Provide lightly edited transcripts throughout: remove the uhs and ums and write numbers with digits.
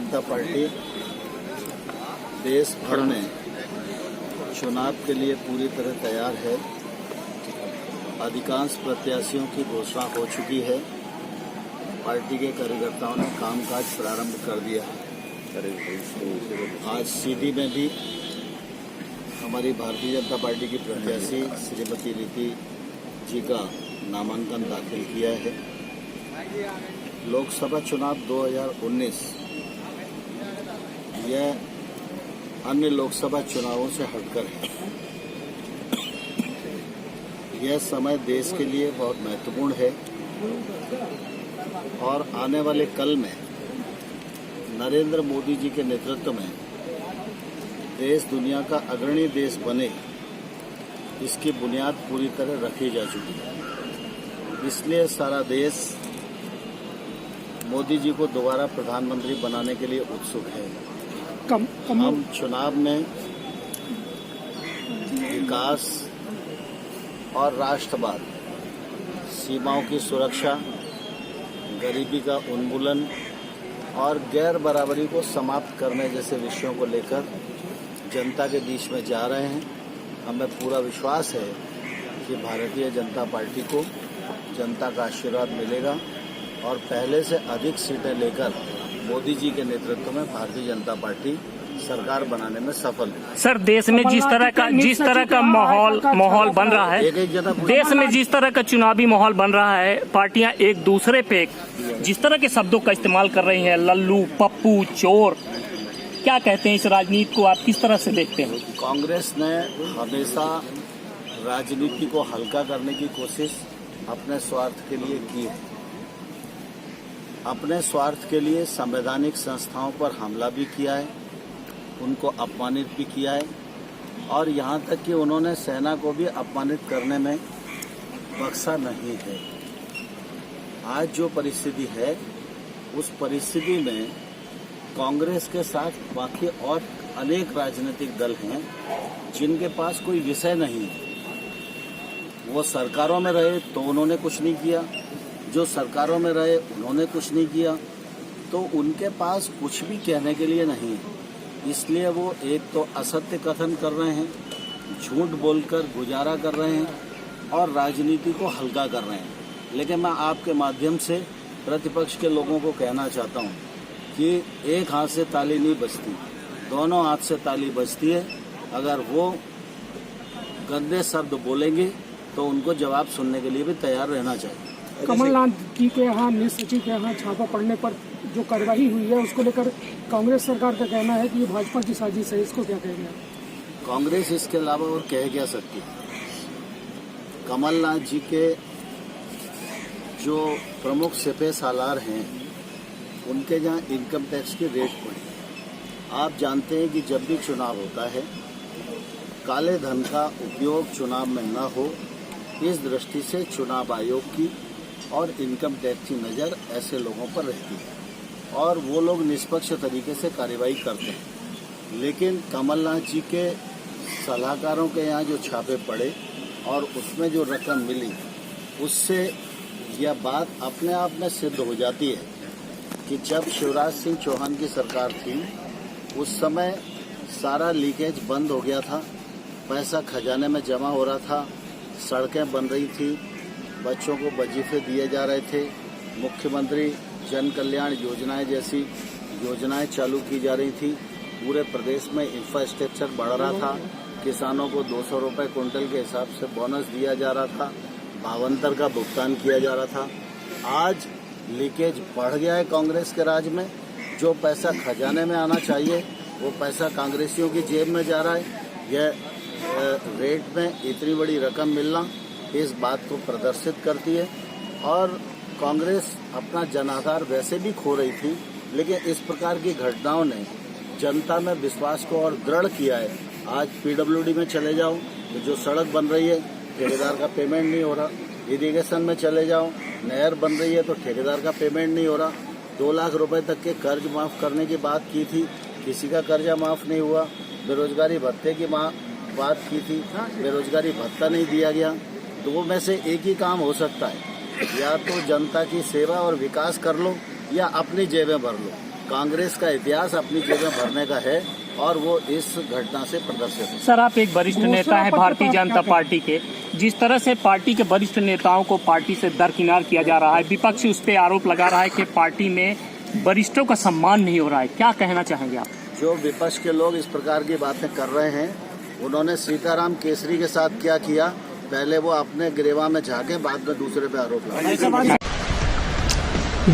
जनता party देश भर में चुनाव के लिए पूरी तरह तैयार है। अधिकांश प्रत्याशियों की घोषणा हो चुकी है। पार्टी के कार्यकर्ताओं ने कामकाज प्रारंभ कर दिया है। आज सीधी में भी हमारी भारतीय जनता पार्टी की प्रत्याशी श्रीमती रीति जी का नामांकन दाखिल किया है। लोकसभा चुनाव 2019 यह अन्य लोकसभा चुनावों से हटकर है। यह समय देश के लिए बहुत महत्वपूर्ण है और आने वाले कल में नरेंद्र मोदी जी के नेतृत्व में देश दुनिया का अग्रणी देश बने, इसकी बुनियाद पूरी तरह रखी जा चुकी है। इसलिए सारा देश मोदी जी को दोबारा प्रधानमंत्री बनाने के लिए उत्सुक है। हम चुनाव में विकास और राष्ट्रवाद, सीमाओं की सुरक्षा, गरीबी का उन्मूलन और गैर बराबरी को समाप्त करने जैसे विषयों को लेकर जनता के बीच में जा रहे हैं। हमें पूरा विश्वास है कि भारतीय जनता पार्टी को जनता का आशीर्वाद मिलेगा और पहले से अधिक सीटें लेकर मोदी जी के नेतृत्व में भारतीय जनता पार्टी सरकार बनाने में सफल है। सर, देश में जिस तरह का माहौल बन रहा है, देश में जिस तरह का चुनावी माहौल बन रहा है, पार्टियां एक दूसरे पे जिस तरह के शब्दों का इस्तेमाल कर रही हैं, लल्लू, पप्पू, चोर, क्या कहते हैं इस राजनीति को आप किस तरह से देखते हैं? कांग्रेस ने हमेशा राजनीति को हल्का करने की कोशिश अपने स्वार्थ के लिए की है। अपने स्वार्थ के लिए संवैधानिक संस्थाओं पर हमला भी किया है, उनको अपमानित भी किया है और यहाँ तक कि उन्होंने सेना को भी अपमानित करने में बख्शा नहीं है। आज जो परिस्थिति है, उस परिस्थिति में कांग्रेस के साथ बाकी और अनेक राजनीतिक दल हैं जिनके पास कोई विषय नहीं है। वो सरकारों में रहे तो उन्होंने कुछ नहीं किया, जो सरकारों में रहे उन्होंने कुछ नहीं किया, तो उनके पास कुछ भी कहने के लिए नहीं है। इसलिए वो एक तो असत्य कथन कर रहे हैं, झूठ बोलकर गुजारा कर रहे हैं और राजनीति को हल्का कर रहे हैं। लेकिन मैं आपके माध्यम से प्रतिपक्ष के लोगों को कहना चाहता हूँ कि एक हाथ से ताली नहीं बजती, दोनों हाथ से ताली बजती है। अगर वो गंदे शब्द बोलेंगे तो उनको जवाब सुनने के लिए भी तैयार रहना चाहिए। कमलनाथ जी के यहाँ मिनिस्टर सचिव के यहाँ छापा पड़ने पर जो कार्रवाई हुई है, उसको लेकर कांग्रेस सरकार का कहना है कि ये भाजपा की साजिश है। इसको क्या कहेंगे? कांग्रेस इसके अलावा और कह क्या सकती है? कमलनाथ जी के जो प्रमुख सिपह सालार हैं, उनके जहाँ इनकम टैक्स की रेट पड़ी। आप जानते हैं कि जब भी चुनाव होता है, काले धन का उपयोग चुनाव में न हो, इस दृष्टि से चुनाव आयोग की और इनकम टैक्स की नज़र ऐसे लोगों पर रहती है और वो लोग निष्पक्ष तरीके से कार्रवाई करते हैं। लेकिन कमलनाथ जी के सलाहकारों के यहाँ जो छापे पड़े और उसमें जो रकम मिली, उससे यह बात अपने आप में सिद्ध हो जाती है कि जब शिवराज सिंह चौहान की सरकार थी, उस समय सारा लीकेज बंद हो गया था, पैसा खजाने में जमा हो रहा था, सड़कें बन रही थी, बच्चों को वजीफे दिए जा रहे थे, मुख्यमंत्री जन कल्याण योजनाएं जैसी योजनाएं चालू की जा रही थी, पूरे प्रदेश में इंफ्रास्ट्रक्चर बढ़ रहा था, किसानों को 200 रुपये क्विंटल के हिसाब से बोनस दिया जा रहा था, भावांतर का भुगतान किया जा रहा था। आज लीकेज बढ़ गया है कांग्रेस के राज में। जो पैसा खजाने में आना चाहिए वो पैसा कांग्रेसियों की जेब में जा रहा है। यह रेट में इतनी बड़ी रकम मिलना इस बात को प्रदर्शित करती है और कांग्रेस अपना जनाधार वैसे भी खो रही थी, लेकिन इस प्रकार की घटनाओं ने जनता में विश्वास को और दृढ़ किया है। आज पीडब्ल्यूडी में चले जाओ तो जो सड़क बन रही है, ठेकेदार का पेमेंट नहीं हो रहा। इरिगेशन में चले जाओ, नहर बन रही है तो ठेकेदार का पेमेंट नहीं हो रहा। 2 लाख रुपए तक के कर्ज माफ करने की बात की थी, किसी का कर्जा माफ नहीं हुआ। बेरोजगारी भत्ते की बात की थी, बेरोजगारी भत्ता नहीं दिया गया। दो में से एक ही काम हो सकता है, या तो जनता की सेवा और विकास कर लो या अपनी जेबें भर लो। कांग्रेस का इतिहास अपनी जेबें भरने का है और वो इस घटना से प्रदर्शित है। सर, आप एक वरिष्ठ नेता हैं भारतीय जनता पार्टी के। जिस तरह से पार्टी के वरिष्ठ नेताओं को पार्टी से दरकिनार किया जा रहा है, विपक्ष उस पर आरोप लगा रहा है कि पार्टी में वरिष्ठों का सम्मान नहीं हो रहा है, क्या कहना चाहेंगे आप? जो विपक्ष के लोग इस प्रकार की बातें कर रहे हैं, उन्होंने सीताराम केसरी के साथ क्या किया, पहले वो अपने गिरेवा में झाके, बाद में दूसरे पे आरोप लगाए।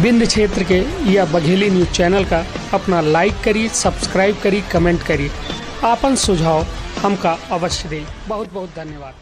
बिंद क्षेत्र के या बघेली न्यूज चैनल का अपना लाइक करिए, सब्सक्राइब करिए, कमेंट करिए। आपन सुझाव हमका अवश्य दें। बहुत बहुत धन्यवाद।